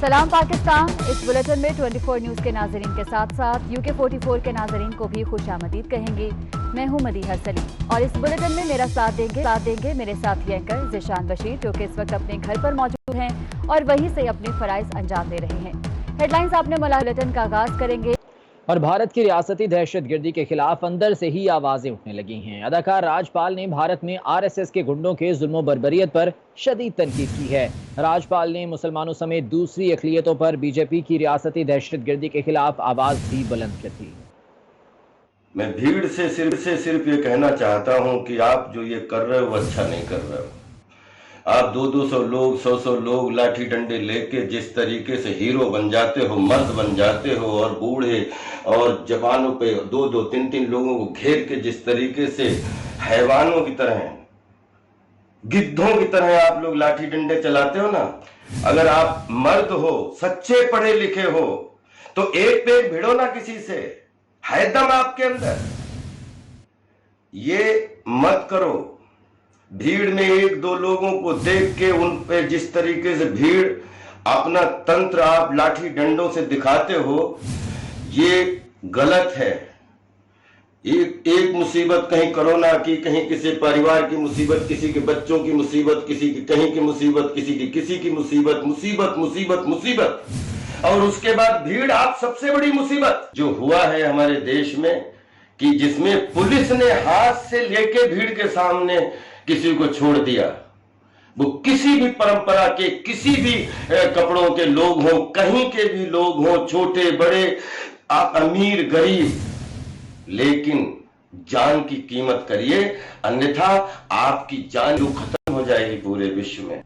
सलाम पाकिस्तान। इस बुलेटिन में 24 न्यूज के नाजरीन के साथ साथ UK 44 के नाजरीन को भी खुशामदीद कहेंगे। मैं हूं मदीहा सलीम और इस बुलेटिन में मेरा साथ देंगे मेरे साथी एंकर ज़िशान बशीर, जो कि इस वक्त अपने घर पर मौजूद हैं और वहीं से अपने फराइज अंजाम दे रहे हैं। हेडलाइंस आपने बुलेटिन का आगाज करेंगे। और भारत की रियासती दहशतगर्दी के खिलाफ अंदर से ही आवाजें उठने लगी हैं। अदाकार राजपाल ने भारत में RSS के गुंडों के जुल्म बर्बरियत पर शदीद तनकीद की है। राजपाल ने मुसलमानों समेत दूसरी अक़लियतों पर BJP की रियासती दहशतगर्दी के खिलाफ आवाज भी बुलंद कर दी। मैं भीड़ से सिर्फ ये कहना चाहता हूं कि आप जो ये कर रहे हो वो अच्छा नहीं कर रहे हो। आप 200 लोग 100 लोग लाठी डंडे लेके जिस तरीके से हीरो बन जाते हो, मर्द बन जाते हो, और बूढ़े और जवानों पे 2-2 3-3 लोगों को घेर के जिस तरीके से हैवानों की तरह, गिद्धों की तरह आप लोग लाठी डंडे चलाते हो ना। अगर आप मर्द हो, सच्चे पढ़े लिखे हो, तो एक पे एक भिड़ो ना किसी से, है दम आपके अंदर। ये मत करो। भीड़ में 1-2 लोगों को देख के उन पे जिस तरीके से भीड़ अपना तंत्र आप लाठी डंडों से दिखाते हो, ये गलत है। एक मुसीबत कहीं कोरोना की, कहीं किसी परिवार की मुसीबत, किसी के बच्चों की मुसीबत, किसी की कहीं की मुसीबत, किसी की मुसीबत, और उसके बाद भीड़ आप सबसे बड़ी मुसीबत जो हुआ है हमारे देश में, कि जिसमें पुलिस ने हाथ से लेके भीड़ के सामने किसी को छोड़ दिया। वो किसी भी परंपरा के, किसी भी कपड़ों के लोग हों, कहीं के भी लोग हों, छोटे बड़े, अमीर गरीब, लेकिन जान की कीमत करिए, अन्यथा आपकी जान जो खत्म हो जाएगी पूरे विश्व में।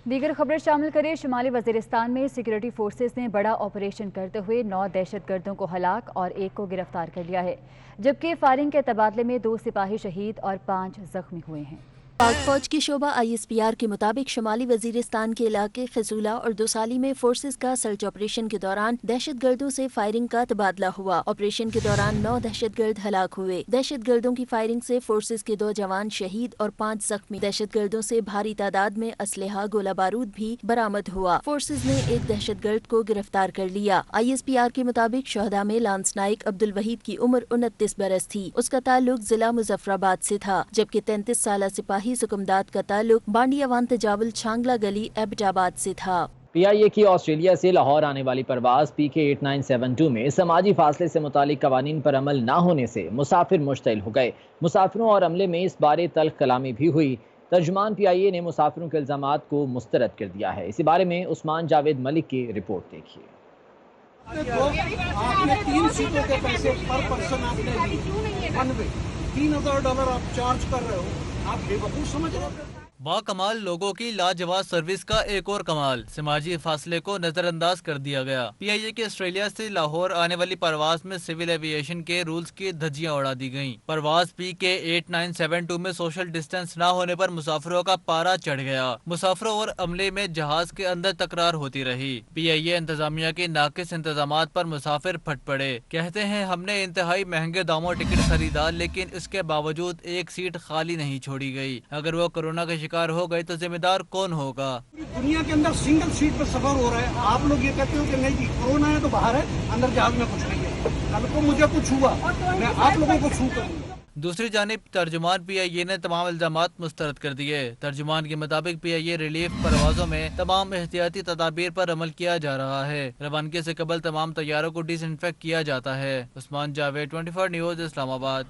दीगर खबरें शामिल करें। शुमाली वजीरिस्तान में सिक्योरिटी फोर्सेस ने बड़ा ऑपरेशन करते हुए 9 दहशतगर्दों को हलाक और 1 को गिरफ्तार कर लिया है, जबकि फायरिंग के तबादले में 2 सिपाही शहीद और 5 जख्मी हुए हैं। पाक फौज की शोबा ISPR के मुताबिक शुमाली वजीरिस्तान के इलाके खजूला और दोसाली में फोर्सेस का सर्च ऑपरेशन के दौरान दहशतगर्दों से फायरिंग का तबादला हुआ। ऑपरेशन के दौरान 9 दहशतगर्द हलाक हुए। दहशतगर्दों की फायरिंग से फोर्सेस के 2 जवान शहीद और 5 जख्मी। दहशतगर्दों से भारी तादाद में असलहा, गोला बारूद भी बरामद हुआ। फोर्सेस ने 1 दहशतगर्द को गिरफ्तार कर लिया। ISPR के मुताबिक शहदा में लांस नाइक अब्दुल वहीद की उम्र 29 बरस थी। उसका ताल्लुक जिला मुजफ्फराबाद से था, जबकि 33 साल सिपाही सुकुमदाद का ताल्लुक बांडियावान तजावल छांगला गली एबटाबाद से था। PIA की ऑस्ट्रेलिया से लाहौर आने वाली परवाज PK 8972 में समाजी फासले से मुतालिक कवानीन पर अमल न होने से मुसाफिर मुश्तइल हो गए। मुसाफिरों और अमले में इस बारे तल्ख कलामी भी हुई। तर्जुमान PIA ने मुसाफिरों के इल्जामात को मुस्तरद कर दिया है। इसी बारे में उस्मान जावेद मलिक की रिपोर्ट देखिए। आपने 3 सीटों के पैसे पर पर्सन आपने $3,000 आप चार्ज कर रहे हो। आप बेवकूफ समझ रहे हो। बाकमाल लोगों की लाजवाब सर्विस का एक और कमाल, समाजी फासले को नजरअंदाज कर दिया गया। PIA के ऑस्ट्रेलिया से लाहौर आने वाली परवाज में सिविल एविएशन के रूल्स की धज्जियां उड़ा दी गयी। परवाज PK 8972 में सोशल डिस्टेंस न होने पर मुसाफिरों का पारा चढ़ गया। मुसाफिरों और अमले में जहाज के अंदर तकरार होती रही। PIA इंतजामिया के नाकिस इंतजामात पर मुसाफिर फट पड़े। कहते हैं हमने इंतहाई महंगे दामों टिकट खरीदा, लेकिन इसके बावजूद 1 सीट खाली नहीं छोड़ी गयी। अगर वो कोरोना का शिकार हो गए तो जिम्मेदार कौन होगा? दुनिया के अंदर सिंगल सीट पर सफर हो रहा है। आप लोग ये कहते हो कि नहीं जी कोरोना है तो बाहर है, अंदर जहाज में कुछ नहीं है। कल को मुझे कुछ हुआ, मैं आप लोगों को छू करूंगा। दूसरी जानिब तर्जुमान PIA ने तमाम इल्जामात मुस्तरद कर दिए। तर्जुमान के मुताबिक PIA रिलीफ परवाजों में तमाम एहतियाती तदाबीर पर अमल किया जा रहा है। रवानगी से कबल तमाम तैयारों को डिसइंफेक्ट किया जाता है। उस्मान जावेद, 24 न्यूज, इस्लामाबाद।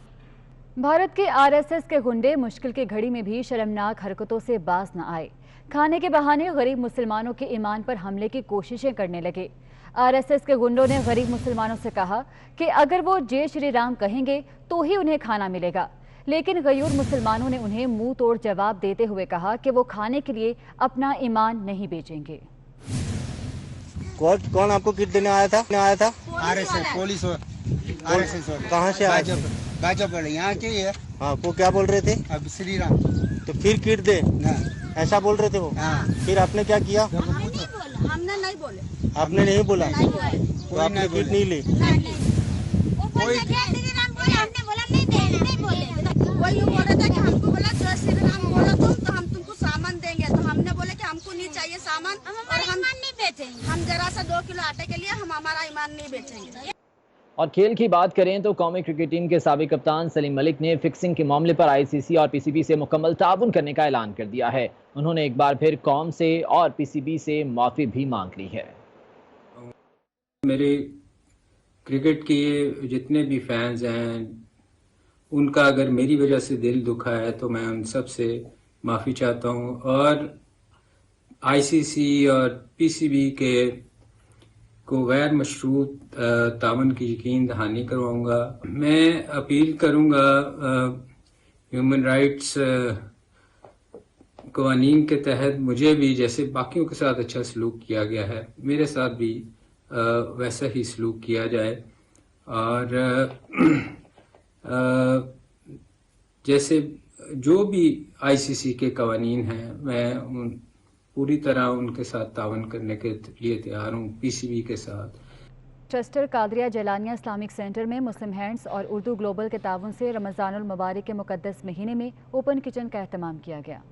भारत के RSS के गुंडे मुश्किल की घड़ी में भी शर्मनाक हरकतों से बाज न आए। खाने के बहाने गरीब मुसलमानों के ईमान पर हमले की कोशिशें करने लगे। RSS के गुंडों ने गरीब मुसलमानों से कहा कि अगर वो जय श्री राम कहेंगे तो ही उन्हें खाना मिलेगा, लेकिन गयूर मुसलमानों ने उन्हें मुंह तोड़ जवाब देते हुए कहा कि वो खाने के लिए अपना ईमान नहीं बेचेंगे। कौन आपको किट देने आया था? RSS police. कहाँ से आए? गाजोगढ़ यहाँ के है। हाँ, वो क्या बोल रहे थे? अब श्री राम। तो फिर किट दे, ऐसा बोल रहे थे वो। हाँ। फिर आपने क्या किया? हमने नहीं बोले। आपने नहीं बोला? तो आपने किट नहीं ली? कोई हमने बोला नहीं बोले। वो यूँ बोल रहा था कि हमको बोला जय श्री राम बोलो तुम, तो हम तुमको सामान देंगे। तो हमने बोले कि हमको नहीं चाहिए सामान और हम नहीं बेचेंगे। बैठेंगे। और खेल की बात करें तो कौमी क्रिकेट टीम के साबिक कप्तान सलीम मलिक ने फिक्सिंग के मामले पर आईसीसी और पीसीबी से मुकम्मल ताउन करने का ऐलान कर दिया है। उन्होंने एक बार फिर कौम से और पीसीबी से माफी भी मांग ली है। मेरे क्रिकेट के जितने भी फैंस हैं उनका अगर मेरी वजह से दिल दुखा है तो मैं उन सब से माफ़ी चाहता हूँ और आईसीसी और पीसीबी के को गैर मशरूत तावन की यकीन दहानी करवाऊँगा। मैं अपील करूँगा ह्यूमन राइट्स कवानीन के तहत मुझे भी जैसे बाकियों के साथ अच्छा सलूक किया गया है मेरे साथ भी वैसा ही सलूक किया जाए और जैसे जो भी आईसीसी के कवानीन हैं मैं पूरी तरह उनके साथ तावन करने के लिए तैयार हूँ पीसीबी के साथ। चेस्टर कादरिया जलानिया इस्लामिक सेंटर में मुस्लिम हैंड्स और उर्दू ग्लोबल के ताउन से रमज़ानुल मुबारक के मुकद्दस महीने में ओपन किचन का एहतमाम किया गया।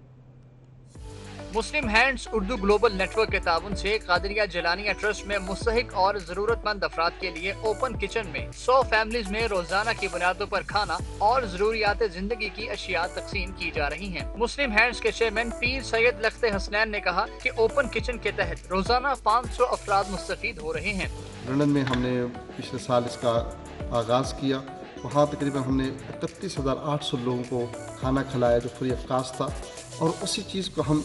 मुस्लिम हैंड्स उर्दू ग्लोबल नेटवर्क के ताउन से कादरिया जलानिया ट्रस्ट में मुस्तहिक और जरूरतमंद अफराद के लिए ओपन किचन में 100 फैमिलीज में रोजाना की बुनियादों पर खाना और जरूरियात जिंदगी की अशिया तकसीम की जा रही हैं। मुस्लिम हैंड्स के चेयरमैन पीर सैयद लख्ते हसनैन ने कहा कि ओपन किचन के तहत रोजाना 500 अफराद मुस्तफीद हो रहे हैं। लंदन में हमने पिछले साल इसका आगाज किया, वहाँ तकरीबन हमने 31,800 लोगों को खाना खिलाया जो फ्री ऑफ कास्ट था। और उसी चीज़ को हम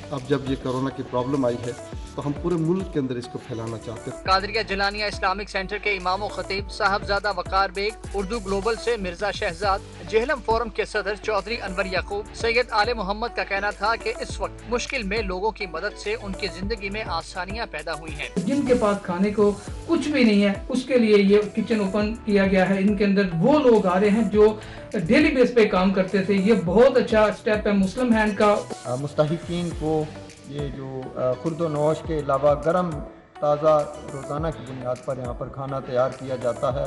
अब जब ये कोरोना की प्रॉब्लम आई है तो हम पूरे मुल्क के अंदर इसको फैलाना चाहते हैं। कादरिया जलानिया इस्लामिक सेंटर के इमाम खतीब साहबजादा वकार बेग, उर्दू ग्लोबल से मिर्जा शहजाद, जेहलम फोरम के सदर चौधरी अनवर याकूब, सैयद आले मोहम्मद का कहना था कि इस वक्त मुश्किल में लोगों की मदद से उनकी जिंदगी में आसानियाँ पैदा हुई हैं। जिनके पास खाने को कुछ भी नहीं है उसके लिए ये किचन ओपन किया गया है। इनके अंदर वो लोग आ रहे हैं जो डेली बेस पे काम करते थे। ये बहुत अच्छा स्टेप है मुस्लिम हैंड का। मुस्तहिकीन को ये जो खुर्दो नौश के अलावा गर्म ताज़ा रोज़ाना की बुनियाद पर यहाँ पर खाना तैयार किया जाता है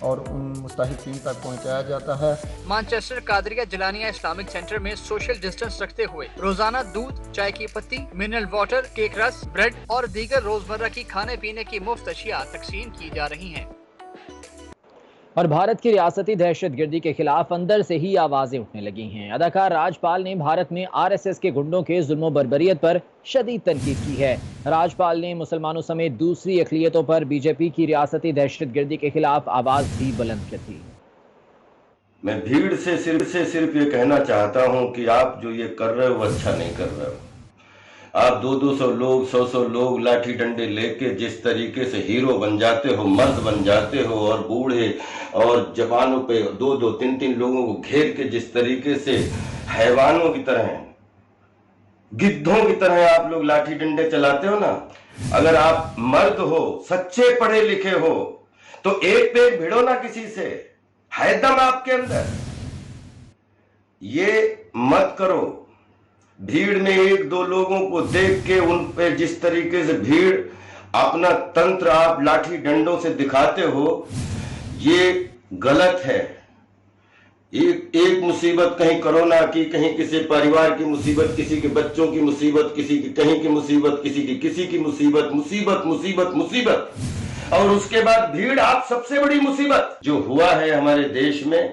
और उन मुस्तहिकीन तक पहुँचाया जाता है। मैनचेस्टर कादरिया जलानिया इस्लामिक सेंटर में सोशल डिस्टेंस रखते हुए रोजाना दूध, चाय की पत्ती, मिनरल वाटर, केक रस, ब्रेड और दीगर रोजमर्रा की खाने पीने की मुफ्त अशिया तकसीम की जा रही हैं। और भारत की रियासती दहशतगर्दी के खिलाफ अंदर से ही आवाजें उठने लगी हैं। अदाकार राजपाल ने भारत में आरएसएस के गुंडों के जुल्म बर्बरियत पर शदीद तनकीद की है। राजपाल ने मुसलमानों समेत दूसरी अक़लियतों पर बीजेपी की रियासती दहशतगर्दी के खिलाफ आवाज भी बुलंद कर दी। मैं भीड़ से सिर्फ ये कहना चाहता हूं कि आप जो ये कर रहे हो वो अच्छा नहीं कर रहे हो। आप 200 लोग 100 लोग लाठी डंडे लेके जिस तरीके से हीरो बन जाते हो, मर्द बन जाते हो और बूढ़े और जवानों पे 2-2, 3-3 लोगों को घेर के जिस तरीके से हैवानों की तरह, गिद्धों की तरह आप लोग लाठी डंडे चलाते हो ना, अगर आप मर्द हो, सच्चे पढ़े लिखे हो तो एक पे एक भिड़ो ना किसी से, है दम आपके अंदर, ये मत करो। भीड़ में 1-2 लोगों को देख के उन पे जिस तरीके से भीड़ अपना तंत्र आप लाठी डंडों से दिखाते हो, ये गलत है। एक मुसीबत कहीं कोरोना की, कहीं किसी परिवार की मुसीबत, किसी के बच्चों की मुसीबत, किसी की कहीं की मुसीबत, किसी की मुसीबत, मुसीबत और उसके बाद भीड़। आप सबसे बड़ी मुसीबत जो हुआ है हमारे देश में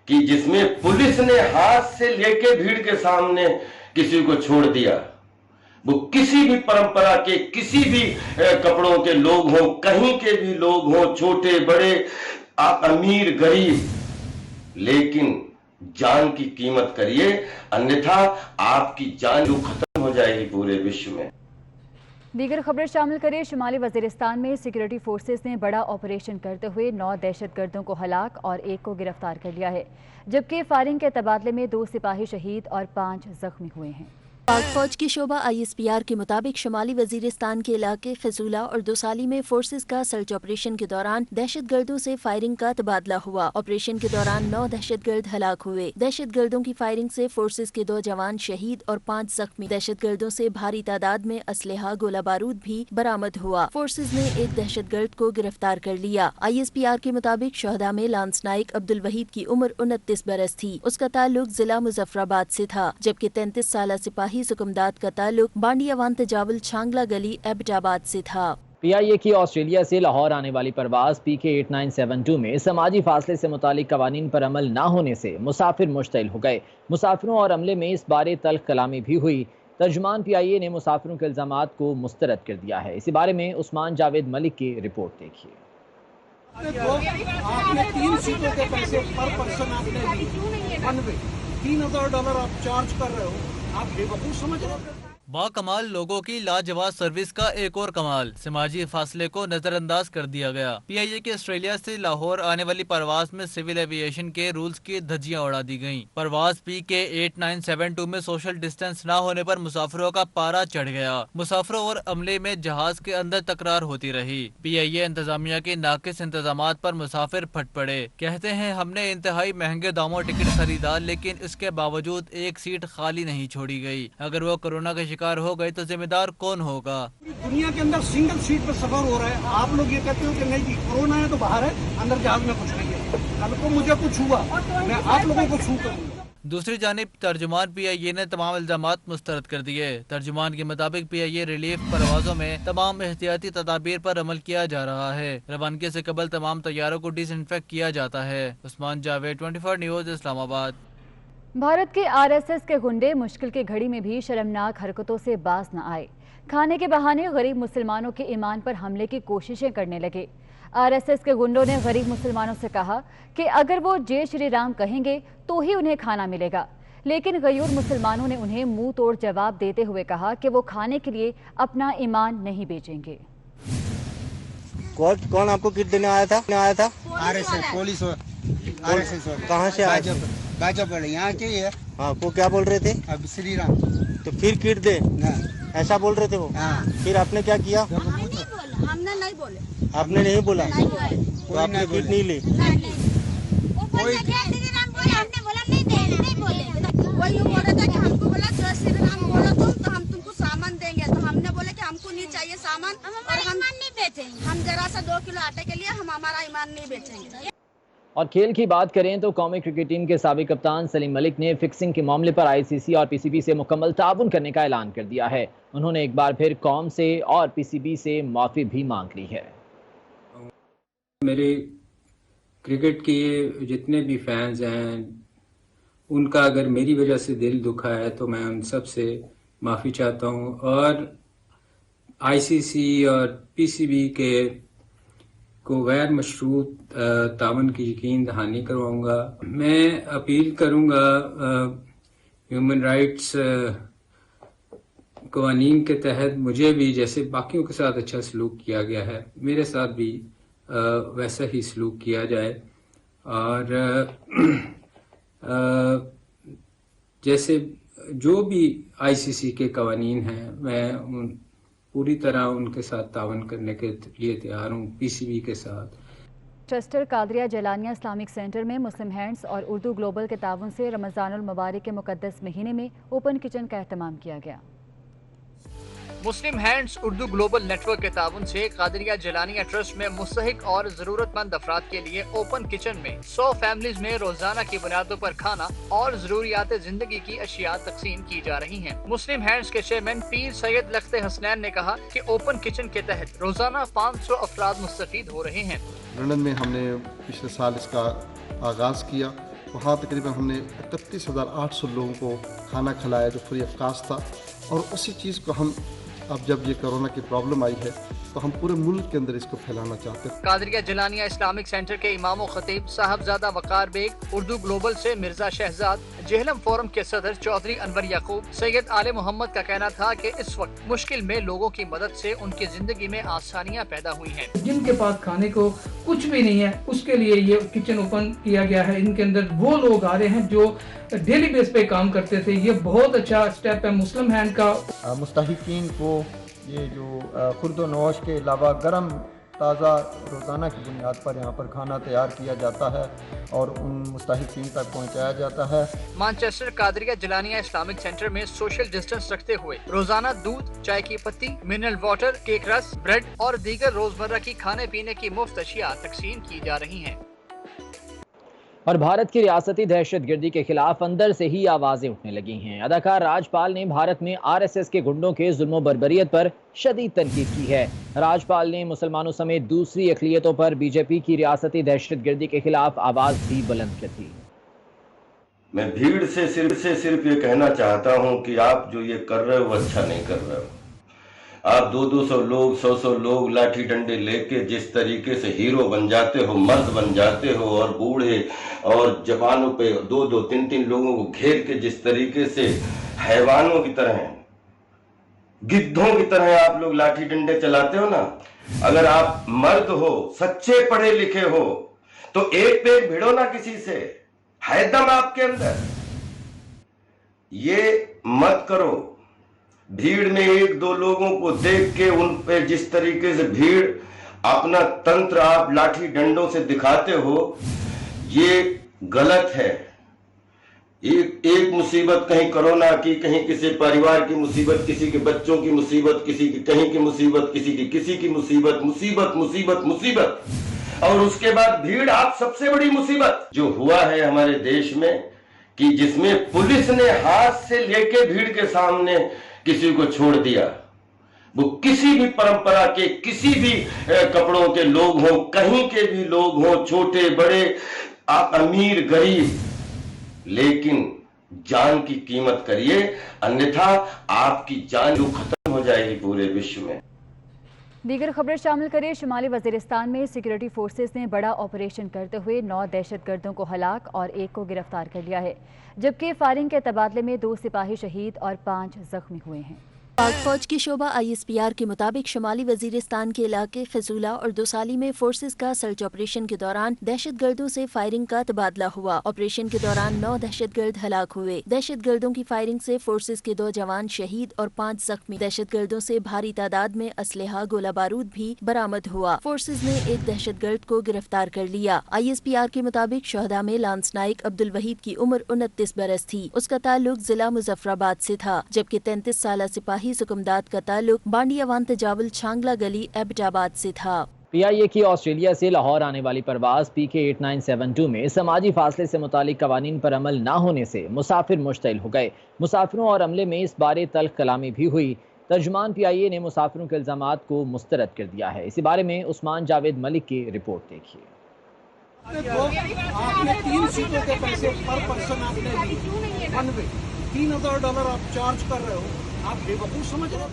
कि जिसमें पुलिस ने हाथ से लेके भीड़ के सामने किसी को छोड़ दिया, वो किसी भी परंपरा के, किसी भी कपड़ों के लोग हों, कहीं के भी लोग हों, छोटे बड़े, आप अमीर गरीब, लेकिन जान की कीमत करिए, अन्यथा आपकी जान जो खत्म हो जाएगी पूरे विश्व में। दीगर खबरें शामिल करें। शुमाली वजीरिस्तान में सिक्योरिटी फोर्सेस ने बड़ा ऑपरेशन करते हुए 9 दहशतगर्दों को हलाक और 1 को गिरफ्तार कर लिया है, जबकि फायरिंग के तबादले में 2 सिपाही शहीद और 5 जख्मी हुए हैं। पाक फौज की शोबा ISPR के मुताबिक शुमाली वजीरिस्तान के इलाके खजूला और दोसाली में फोर्सेस का सर्च ऑपरेशन के दौरान दहशतगर्दों से फायरिंग का तबादला हुआ। ऑपरेशन के दौरान 9 दहशतगर्द हलाक हुए। दहशतगर्दों की फायरिंग से फोर्सेस के 2 जवान शहीद और 5 जख्मी। दहशतगर्दों से भारी तादाद में असलहा, गोला बारूद भी बरामद हुआ। फोर्सेस ने 1 दहशतगर्द को गिरफ्तार कर लिया। ISPR के मुताबिक शहदा में लांस नाइक अब्दुल वहीद की उम्र 29 बरस थी। उसका ताल्लुक जिला मुजफ्फराबाद से था, जबकि 33 साला सिपाही सुकुमदाद का ताल्लुक बांडियावान तजावल छांगला गली एबटाबाद से था। PIA की ऑस्ट्रेलिया से लाहौर आने वाली परवाज PK 8972 में समाजी फासले से मुतालिक कवानीन पर अमल ना होने से मुसाफिर मुश्तइल हो गए। मुसाफिरों और अमले में इस बारे तल्ख कलामी भी हुई। तर्जुमान PIA ने मुसाफिरों के इल्जामात को मुस्तरद कर दिया है। इसी बारे में उस्मान जावेद मलिक की रिपोर्ट देखिए। आपने 3 सीटों के पैसे पर पर्सन आपने $3,000 आप चार्ज कर रहे हो, आप बेवकूफ समझ रहे हो। बाकमाल लोगों की लाजवाब सर्विस का एक और कमाल, समाजी फासले को नजरअंदाज कर दिया गया। PIA के ऑस्ट्रेलिया से लाहौर आने वाली परवाज में सिविल एविएशन के रूल्स की धज्जियां उड़ा दी गईं। परवाज PK 8972 में सोशल डिस्टेंस न होने पर मुसाफिरों का पारा चढ़ गया। मुसाफिरों और अमले में जहाज के अंदर तकरार होती रही। PIA इंतजामिया के नाकिस इंतजामात पर मुसाफिर फट पड़े। कहते हैं हमने इंतहाई महंगे दामों टिकट खरीदा, लेकिन इसके बावजूद एक सीट खाली नहीं छोड़ी गई। अगर वो कोरोना के शिकार हो गए तो जिम्मेदार कौन होगा? दुनिया के अंदर सिंगल सीट पर सफर हो रहा है, आप लोग ये कहते हो कि नहीं जी कोरोना है तो बाहर है, अंदर जहाज में कुछ नहीं है। कल को मुझे कुछ हुआ, मैं आप लोगों को छू करूंगा। दूसरी जानिब तर्जुमान PIA ने तमाम इल्जामात मुस्तरद कर दिए। तर्जुमान के मुताबिक PIA रिलीफ परवाजों में तमाम एहतियाती तदाबीर पर अमल किया जा रहा है। रवानगी से कबल तमाम तैयारों को डिसइंफेक्ट किया जाता है। उस्मान जावेद, 24 न्यूज़, इस्लामाबाद। भारत के RSS के गुंडे मुश्किल की घड़ी में भी शर्मनाक हरकतों से बाज न आए। खाने के बहाने गरीब मुसलमानों के ईमान पर हमले की कोशिशें करने लगे। RSS के गुंडों ने गरीब मुसलमानों से कहा कि अगर वो जय श्री राम कहेंगे तो ही उन्हें खाना मिलेगा, लेकिन गयूर मुसलमानों ने उन्हें मुंह तोड़ जवाब देते हुए कहा कि वो खाने के लिए अपना ईमान नहीं बेचेंगे। कौन आपको किट देने आया था? RSS पुलिस RSS कहाँ से आए? गाजोगढ़ यहाँ के है। हाँ, वो क्या बोल रहे थे? अब श्री राम। तो फिर किट दे, ऐसा बोल रहे थे वो? हाँ। फिर आपने क्या किया? हमने नहीं बोले। आपने नहीं बोला? तो आपने किट नहीं ली? कोई हमने बोला नहीं बोले। वही बोल रहा था कि हमको बोला जय श्री राम बोलो तो हम तुमको सामान देंगे, तो हमने बोला कि हमको नहीं चाहिए सामान, और हम नहीं बेचेंगे। हम जरा सा 2 किलो आटे के लिए हम हमारा ईमान नहीं बेचेंगे। और खेल की बात करें तो कौमी क्रिकेट टीम के साबिक कप्तान सलीम मलिक ने फिक्सिंग के मामले पर ICC और PCB से मुकम्मल ताउन करने का ऐलान कर दिया है। उन्होंने एक बार फिर कौम से और PCB से माफ़ी भी मांग ली है। मेरे क्रिकेट के जितने भी फैंस हैं, उनका अगर मेरी वजह से दिल दुखा है तो मैं उन सब से माफ़ी चाहता हूँ, और ICC और PCB के को गैर मशरूत तावन की यकीन दहानी करवाऊँगा। मैं अपील करूँगा ह्यूमन राइट्स कवानीन के तहत मुझे भी जैसे बाकियों के साथ अच्छा सलूक किया गया है, मेरे साथ भी वैसा ही सलूक किया जाए। और जैसे जो भी ICC के कवानीन हैं, मैं पूरी तरह उनके साथ तावन करने के लिए तैयार हूँ, PCB के साथ। चेस्टर कादरिया जलानिया इस्लामिक सेंटर में मुस्लिम हैंड्स और उर्दू ग्लोबल के ताउन से रमज़ानुल मुबारक के मुकद्दस महीने में ओपन किचन का एहतमाम किया गया। मुस्लिम हैंड्स उर्दू ग्लोबल नेटवर्क के ताउन से कादरिया जलानिया ट्रस्ट में मुस्तहिक और जरूरतमंद अफराद के लिए ओपन किचन में 100 फैमिलीज में रोजाना की बुनियादों पर खाना और जरूरियात जिंदगी की अशिया तकसीम की जा रही हैं। मुस्लिम हैंड्स के चेयरमैन पीर सैयद लख्ते हसनैन ने कहा कि ओपन किचन के तहत रोजाना 500 अफराद मुस्तफीद हो रहे हैं। लंदन में हमने पिछले साल इसका आगाज़ किया, वहाँ तकरीबन हमने 31,800 लोगों को खाना खिलाया जो फ्री ऑफ कास्ट था। और उसी चीज़ को हम अब जब ये कोरोना की प्रॉब्लम आई है तो हम पूरे मुल्क के अंदर इसको फैलाना चाहते हैं। कादरिया जलानिया इस्लामिक सेंटर के इमाम खतीब साहबजादा वकार बेग, उर्दू ग्लोबल से मिर्जा शहजाद, जेहलम फोरम के सदर चौधरी अनवर याकूब, सैयद आले मोहम्मद का कहना था कि इस वक्त मुश्किल में लोगों की मदद से उनकी जिंदगी में आसानियाँ पैदा हुई हैं। जिनके पास खाने को कुछ भी नहीं है, उसके लिए ये किचन ओपन किया गया है। इनके अंदर वो लोग आ रहे हैं जो डेली बेस पे काम करते थे। ये बहुत अच्छा स्टेप है मुस्लिम हैंड का। मुस्तहिकीन को ये जो खुर्दो नौश के अलावा गर्म ताज़ा रोज़ाना की बुनियाद पर यहाँ पर खाना तैयार किया जाता है और उन मुस्तहिकीन तक पहुँचाया जाता है। मैनचेस्टर कादरिया जलानिया इस्लामिक सेंटर में सोशल डिस्टेंस रखते हुए रोजाना दूध, चाय की पत्ती, मिनरल वाटर, केक रस, ब्रेड और दीगर रोजमर्रा की खाने पीने की मुफ्त अशिया तकसीम की जा रही हैं। और भारत की रियासती दहशतगर्दी के खिलाफ अंदर से ही आवाजें उठने लगी हैं। अदाकार राजपाल ने भारत में आरएसएस के गुंडों के जुल्म बर्बरियत पर शदीद तनकीद की है। राजपाल ने मुसलमानों समेत दूसरी अक़लियतों पर बीजेपी की रियासती दहशतगर्दी के खिलाफ आवाज भी बुलंद कर दी। मैं भीड़ से सिर्फ ये कहना चाहता हूं कि आप जो ये कर रहे हो वो अच्छा नहीं कर रहे हो। आप 200 लोग 100 लोग लाठी डंडे लेके जिस तरीके से हीरो बन जाते हो, मर्द बन जाते हो, और बूढ़े और जवानों पे 2-2 3-3 लोगों को घेर के जिस तरीके से हैवानों की तरह, गिद्धों की तरह आप लोग लाठी डंडे चलाते हो ना, अगर आप मर्द हो, सच्चे पढ़े लिखे हो, तो एक पे एक भिड़ो ना किसी से, है दम आपके अंदर, ये मत करो। भीड़ में 1-2 लोगों को देख के उन पे जिस तरीके से भीड़ अपना तंत्र आप लाठी डंडों से दिखाते हो, ये गलत है। एक मुसीबत कहीं कोरोना की, कहीं किसी परिवार की मुसीबत, किसी के बच्चों की मुसीबत, किसी की कहीं की मुसीबत, किसी की मुसीबत, मुसीबत, और उसके बाद भीड़ आप सबसे बड़ी मुसीबत जो हुआ है हमारे देश में, कि जिसमें पुलिस ने हाथ से लेके भीड़ के सामने किसी को छोड़ दिया। वो किसी भी परंपरा के, किसी भी कपड़ों के लोग हों, कहीं के भी लोग हों, छोटे बड़े, आप अमीर गरीब, लेकिन जान की कीमत करिए, अन्यथा आपकी जान जो खत्म हो जाएगी पूरे विश्व में। दीगर खबरें शामिल करिए। शुमाली वजीरिस्तान में सिक्योरिटी फोर्सेस ने बड़ा ऑपरेशन करते हुए 9 दहशतगर्दों को हलाक और 1 को गिरफ्तार कर लिया है, जबकि फायरिंग के तबादले में 2 सिपाही शहीद और 5 जख्मी हुए हैं। पाक फौज की शोबा ISPR के मुताबिक शुमाली वजीरिस्तान के इलाके खजूला और दोसाली में फोर्सेस का सर्च ऑपरेशन के दौरान दहशतगर्दों से फायरिंग का तबादला हुआ। ऑपरेशन के दौरान 9 दहशतगर्द हलाक हुए। दहशतगर्दों की फायरिंग से फोर्सेस के 2 जवान शहीद और 5 जख्मी। दहशतगर्दों से भारी तादाद में असलहा, गोला बारूद भी बरामद हुआ। फोर्सेस ने 1 दहशतगर्द को गिरफ्तार कर लिया। ISPR के मुताबिक शहदा में लांस नाइक अब्दुल वहीद की उम्र 29 बरस थी। उसका ताल्लुक जिला मुजफ्फराबाद से था, जबकि 33 साल सिपाही सुकुमदाद का ताल्लुक बांडियावान तजावल छांगला गली एबटाबाद से था। PIA की ऑस्ट्रेलिया से लाहौर आने वाली परवाज PK 8972 में समाजी फासले से मुतालिक कवानीन पर अमल न होने से मुसाफिर मुश्तइल हो गए। मुसाफिरों और अमले में इस बारे तल्ख कलामी भी हुई। तर्जुमान PIA ने मुसाफिरों के इल्जामात को मुस्तरद कर दिया है। इसी बारे में उस्मान जावेद मलिक की रिपोर्ट देखिए। आपने 3 सीटों के पैसे पर पर्सन आपने $3,000 आप चार्ज कर रहे हो, आप बेवकूफ समझ रहे हो।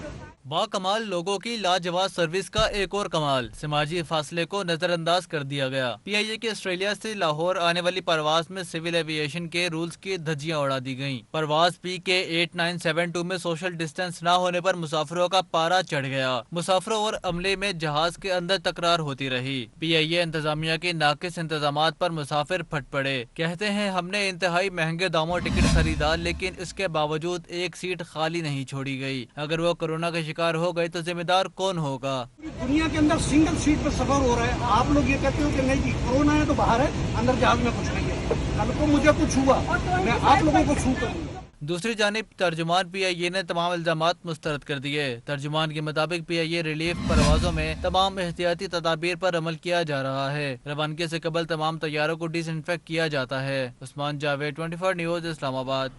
बाकमाल लोगों की लाजवाब सर्विस का एक और कमाल, समाजी फासले को नजरअंदाज कर दिया गया। PIA के ऑस्ट्रेलिया से लाहौर आने वाली परवाज में सिविल एविएशन के रूल्स की धज्जियां उड़ा दी गईं। परवाज PK 8972 में सोशल डिस्टेंस न होने पर मुसाफिरों का पारा चढ़ गया। मुसाफिरों और अमले में जहाज के अंदर तकरार होती रही। PIA इंतजामिया के नाकिस इंतजामात पर मुसाफिर फट पड़े। कहते हैं हमने इंतहाई महंगे दामों टिकट खरीदा, लेकिन इसके बावजूद 1 सीट खाली नहीं छोड़ी गई। अगर वो कोरोना के शिकार हो गए तो जिम्मेदार कौन होगा? दुनिया के अंदर सिंगल सीट पर सफर हो रहा है, आप लोग ये कहते हो कि नहीं जी कोरोना है तो बाहर है, अंदर जहाज में कुछ नहीं है। कल को मुझे कुछ हुआ, मैं आप लोगों को छू करूंगा। दूसरी जानिब तर्जुमान PIA ने तमाम इल्जामात मुस्तरद कर दिए। तर्जुमान के मुताबिक PIA रिलीफ परवाजों में तमाम एहतियाती तदाबीर पर अमल किया जा रहा है। रवानगी से कबल तमाम तैयारों को डिसइंफेक्ट किया जाता है। उस्मान जावेद, 24 न्यूज़, इस्लामाबाद।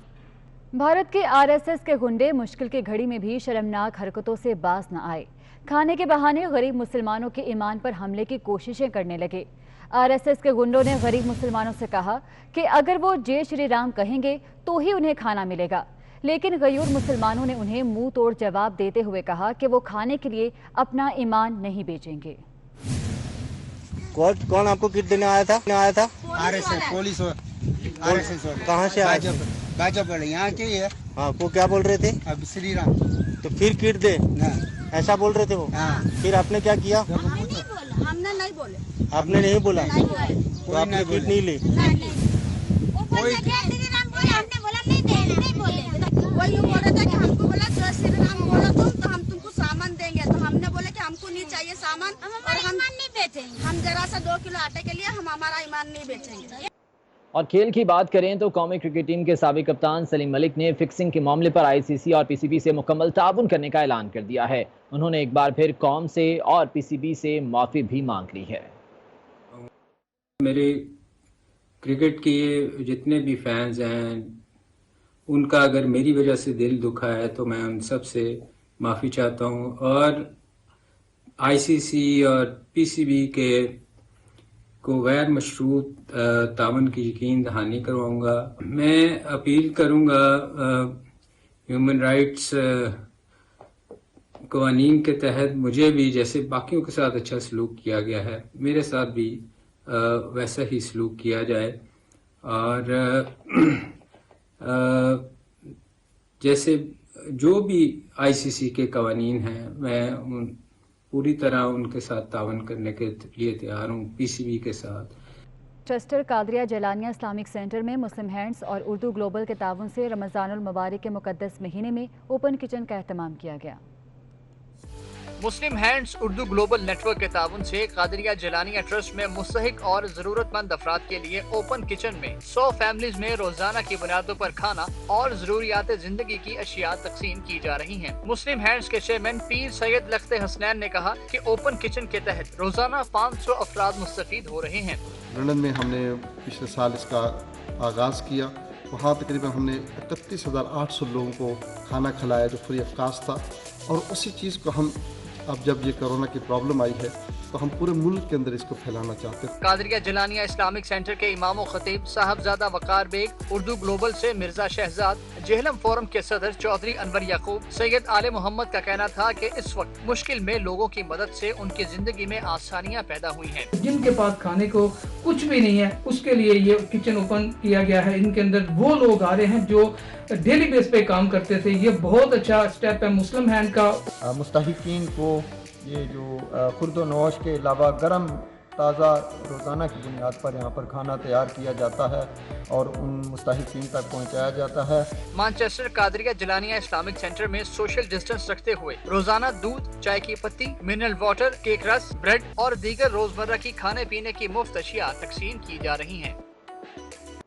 भारत के RSS के गुंडे मुश्किल की घड़ी में भी शर्मनाक हरकतों से बाज न आए। खाने के बहाने गरीब मुसलमानों के ईमान पर हमले की कोशिशें करने लगे। RSS के गुंडों ने गरीब मुसलमानों से कहा कि अगर वो जय श्री राम कहेंगे तो ही उन्हें खाना मिलेगा, लेकिन गयूर मुसलमानों ने उन्हें मुंह तोड़ जवाब देते हुए कहा कि वो खाने के लिए अपना ईमान नहीं बेचेंगे। कौन आपको किट देने आया था? RSS पुलिस RSS कहाँ से आए? गाजोगढ़ यहाँ के है। हाँ, वो क्या बोल रहे थे? अब श्री राम। तो फिर किट दे, ऐसा बोल रहे थे वो? हाँ। फिर आपने क्या किया? हमने नहीं बोले। आपने नहीं बोला? तो आपने किट नहीं ली? हमने बोला नहीं बोले। वही बोल रहा था कि हमको बोला जय श्री राम बोलो तो हम तुमको सामान देंगे, तो हमने बोले कि हमको नहीं चाहिए सामान, और हम नहीं बेचेंगे। हम जरा सा 2 किलो आटे के लिए हम हमारा ईमान नहीं बेचेंगे। और खेल की बात करें तो कौमी क्रिकेट टीम के साबिक कप्तान सलीम मलिक ने फिक्सिंग के मामले पर ICC और PCB से मुकम्मल ताउन करने का ऐलान कर दिया है। उन्होंने एक बार फिर कौम से और PCB से माफ़ी भी मांग ली है। मेरे क्रिकेट के जितने भी फैंस हैं उनका अगर मेरी वजह से दिल दुखा है तो मैं उन सब से माफ़ी चाहता हूँ और आईसीसी और पीसीबी के को गैर मशरूत तावन की यकीन दहानी करवाऊँगा। मैं अपील करूँगा ह्यूमन राइट्स कवानीन के तहत मुझे भी जैसे बाकियों के साथ अच्छा सलूक किया गया है मेरे साथ भी वैसा ही सलूक किया जाए और जैसे जो भी आईसीसी के कवानीन हैं मैं पूरी तरह उनके साथ तावन करने के लिए तैयार हूँ पीसीबी के साथ। ट्रस्टर कादरिया जलानिया इस्लामिक सेंटर में मुस्लिम हैंड्स और उर्दू ग्लोबल के ताउन से रमज़ानुल मुबारक के मुकद्दस महीने में ओपन किचन का एहतमाम किया गया। मुस्लिम हैंड्स उर्दू ग्लोबल नेटवर्क के ताउन से कादरिया जलानिया ट्रस्ट में मुस्तहिक और जरूरतमंद अफराद के लिए ओपन किचन में 100 फैमिलीज में रोजाना की बुनियादों पर खाना और जरूरियात जिंदगी की अशिया तकसीम की जा रही हैं। मुस्लिम हैंड्स के चेयरमैन पीर सैयद लख्ते हसनैन ने कहा कि ओपन किचन के तहत रोजाना 500 अफराद मुस्तफीद हो रहे हैं। लंदन में हमने पिछले साल इसका आगाज़ किया, वहाँ तकरीबन हमने 31,800 लोगों को खाना खिलाया जो फ्री ऑफ कास्ट था। और उसी चीज़ को हम अब जब ये कोरोना की प्रॉब्लम आई है तो हम पूरे मुल्क के अंदर इसको फैलाना चाहते हैं। कादरिया जलानिया इस्लामिक सेंटर के इमाम खतीब साहबजादा वकार बेग, उर्दू ग्लोबल से मिर्जा शहजाद, जेहलम फोरम के सदर चौधरी अनवर याकूब, सैयद आले मोहम्मद का कहना था कि इस वक्त मुश्किल में लोगों की मदद से उनकी जिंदगी में आसानियाँ पैदा हुई हैं। जिनके पास खाने को कुछ भी नहीं है उसके लिए ये किचन ओपन किया गया है। इनके अंदर वो लोग आ रहे हैं जो डेली बेस पे काम करते थे। ये बहुत अच्छा स्टेप है मुस्लिम हैंड का। मुस्तहिकीन को ये जो खुर्दो नौश के अलावा गर्म ताज़ा रोज़ाना की बुनियाद पर यहाँ पर खाना तैयार किया जाता है और उन मुस्तहिकीन तक पहुँचाया जाता है। मैनचेस्टर कादरिया जलानिया इस्लामिक सेंटर में सोशल डिस्टेंस रखते हुए रोजाना दूध, चाय की पत्ती, मिनरल वाटर, केक रस, ब्रेड और दीगर रोजमर्रा की खाने पीने की मुफ्त अशिया तकसीम की जा रही हैं।